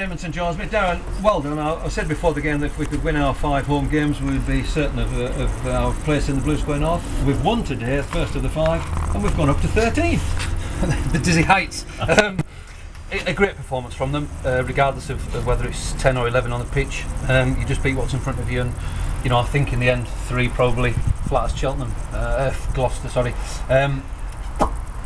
St John's, Darren, well done. I said before the game that if we could win our 5 home games, we'd be certain of our place in the Blue Square North. We've won today, first of the 5, and we've gone up to 13. The dizzy heights. A great performance from them, regardless of whether it's 10 or 11 on the pitch. You just beat what's in front of you, and I think in the end 3 probably flat as Cheltenham, Gloucester. Sorry.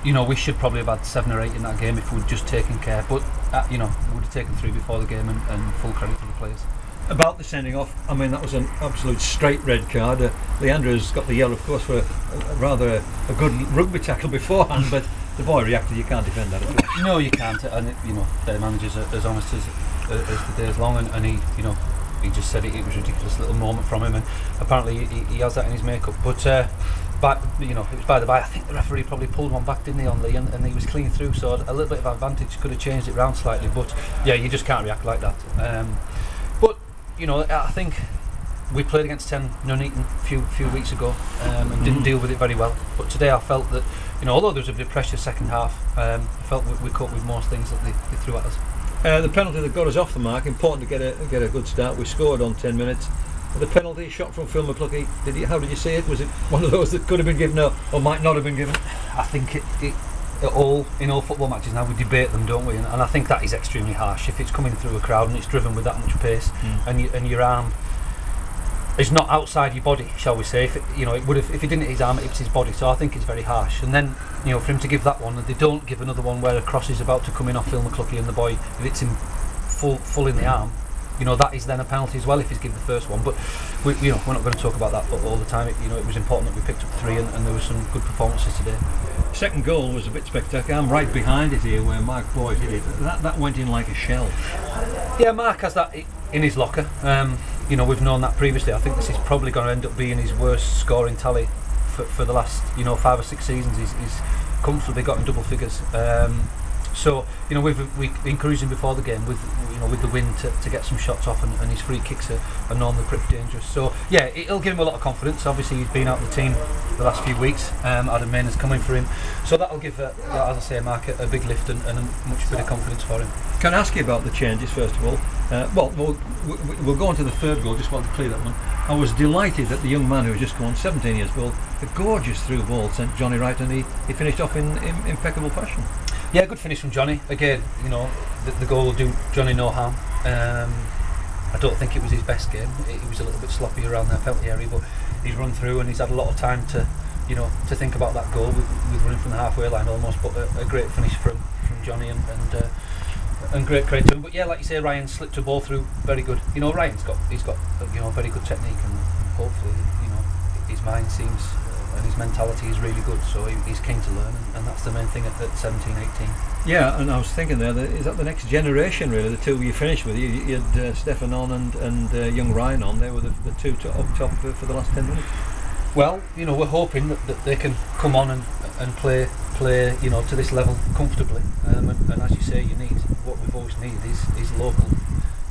We should probably have had 7 or 8 in that game if we'd just taken care. But we would have taken 3 before the game, and full credit to the players. About the sending off, I mean, that was an absolute straight red card. Leandra's got the yellow, of course, for a good rugby tackle beforehand, but the boy reacted. You can't defend that at all. No, you can't. And their manager's as honest as the day is long, and he just said it was a ridiculous little moment from him, and apparently he has that in his makeup. But it was by the by. I think the referee probably pulled one back, didn't he, on Lee, and he was clean through, so a little bit of advantage could have changed it round slightly. But yeah, you just can't react like that. But I think we played against 10 Nuneaton a few weeks ago and didn't deal with it very well. But today I felt that although there was a bit of pressure second half, I felt we coped with most things that they threw at us. The penalty that got us off the mark, important to get a good start. We scored on 10 minutes. The penalty shot from Phil McCluskey, how did you see it? Was it one of those that could have been given or might not have been given? I think in all football matches now we debate them, don't we? And I think that is extremely harsh. If it's coming through a crowd and it's driven with that much pace, and your arm is not outside your body, shall we say? If it would have, if he didn't hit his arm, it hits his body. So I think it's very harsh. And then for him to give that one, and they don't give another one where a cross is about to come in off Phil McCluskey and the boy hits him full in the arm. That is then a penalty as well if he's given the first one. But we're not going to talk about that all the time. It was important that we picked up 3, and there were some good performances today. Second goal was a bit spectacular. I'm right behind it here where Mark Boyd hit it. That went in like a shell. Yeah, Mark has that in his locker. We've known that previously. I think this is probably going to end up being his worst scoring tally for the last 5 or 6 seasons. He's comfortably got in double figures. So we encouraged him before the game with the wind to get some shots off, and his free kicks are normally pretty dangerous. So yeah, it'll give him a lot of confidence. Obviously he's been out of the team the last few weeks. Adam Main has come in for him, so that'll give, as I say, Mark a big lift and a much bit of confidence for him. Can I ask you about the changes first of all? We'll go on to the third goal. Just want to clear that one. I was delighted that the young man who had just gone 17 years old, a gorgeous through ball sent Johnny right, and he finished off in impeccable fashion. Yeah, good finish from Johnny. Again, the goal will do Johnny no harm. I don't think it was his best game. He was a little bit sloppy around that penalty area, but he's run through and he's had a lot of time to think about that goal with running from the halfway line almost. But a great finish from Johnny and great credit to him. But yeah, like you say, Ryan slipped a ball through very good. Ryan's got very good technique, and hopefully his mind seems. And his mentality is really good, so he's keen to learn, and that's the main thing at 17, 18. Yeah, and I was thinking there, is that the next generation really, the two you finished with? You had Stefan on and young Ryan on. They were the two up top for the last 10 minutes. Well, we're hoping that they can come on and play to this level comfortably, and as you say, what we've always needed is local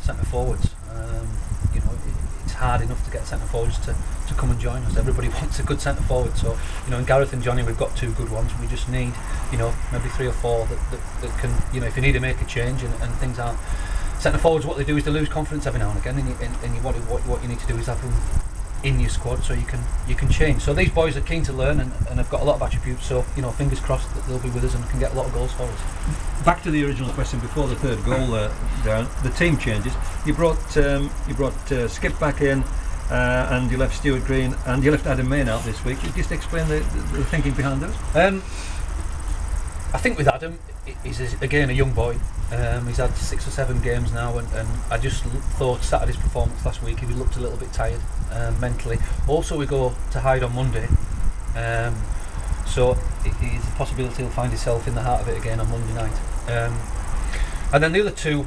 centre forwards. It's hard enough to get centre forwards to come and join us. Everybody wants a good centre forward, so in Gareth and Johnny we've got 2 good ones. We just need maybe 3 or 4 that can, if you need to make a change and things aren't centre forwards, what they do is they lose confidence every now and again, and what you need to do is have them in your squad so you can change. So these boys are keen to learn and have got a lot of attributes, so fingers crossed that they'll be with us and can get a lot of goals for us. Back to the original question before the third goal, Darren, the team changes. You brought Skip back in, and you left Stuart Green and you left Adam Main out this week. Just explain the thinking behind those. I think with Adam, he's again a young boy. He's had 6 or 7 games now, and I just thought Saturday's performance last week, he looked a little bit tired mentally. Also, we go to Hyde on Monday, so it's a possibility he'll find himself in the heart of it again on Monday night. And then the other 2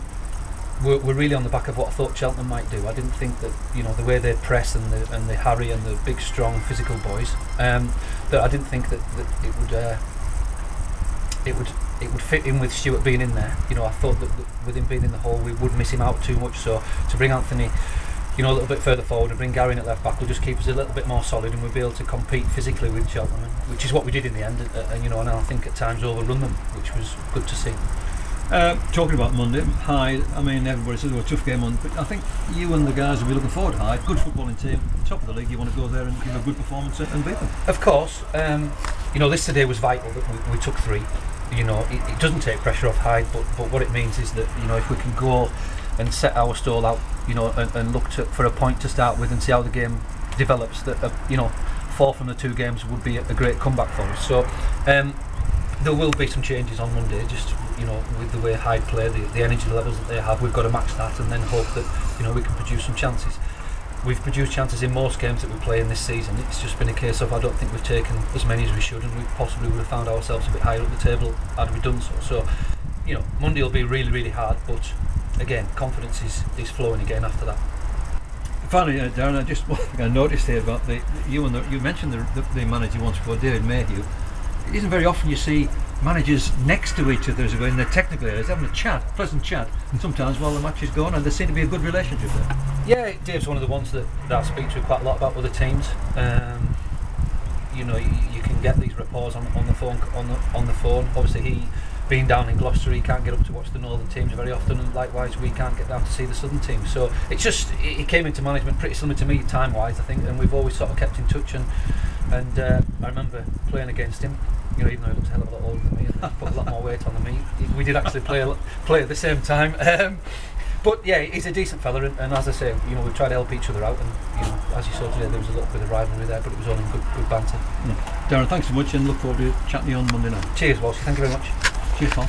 were really on the back of what I thought Cheltenham might do. I didn't think that the way they press and the harry and the big, strong, physical boys, that I didn't think that it would fit in with Stuart being in there. I thought that with him being in the hole we would miss him out too much. So to bring Anthony, a little bit further forward and bring Gary in at left back will just keep us a little bit more solid, and we'll be able to compete physically with Cheltenham, which is what we did in the end. And I think at times overrun them, which was good to see. Talking about Monday, Hyde, I mean, everybody says it was a tough game on, but I think you and the guys will be looking forward to Hyde. Good footballing team, top of the league. You want to go there and give a good performance and beat them. Of course, this today was vital that we took 3. It doesn't take pressure off Hyde, but what it means is that if we can go and set our stall out, and look for a point to start with and see how the game develops, that 4 from the 2 games would be a great comeback for us. So there will be some changes on Monday, just with the way Hyde play, the energy levels that they have. We've got to match that and then hope that we can produce some chances. We've produced chances in most games that we play in this season. It's just been a case of I don't think we've taken as many as we should, and we possibly would have found ourselves a bit higher up the table had we done so. So Monday will be really, really hard, but again, confidence is flowing again after that. Finally, Darren, I noticed here about you mentioned the manager once before, David Mayhew. It isn't very often you see managers next to each other as in their technical areas having a pleasant chat, and sometimes while the match is going, and there seems to be a good relationship there. Yeah, Dave's one of the ones that I speak to quite a lot about other teams. You can get these rapports on the phone. Obviously, he being down in Gloucester, he can't get up to watch the northern teams very often, and likewise we can't get down to see the southern teams. So it's just he came into management pretty similar to me time-wise, I think, and we've always sort of kept in touch. And I remember playing against him. Even though he looks a hell of a lot older than me and put a lot more weight on than me, we did actually play at the same time. But yeah, he's a decent fella, and as I say, we try to help each other out. And as you saw today, there was a little bit of rivalry there, but it was all in good banter. Yeah. Darren, thanks so much, and look forward to chatting to you on Monday night. Cheers, Walsh. Thank you very much. Cheers, Paul.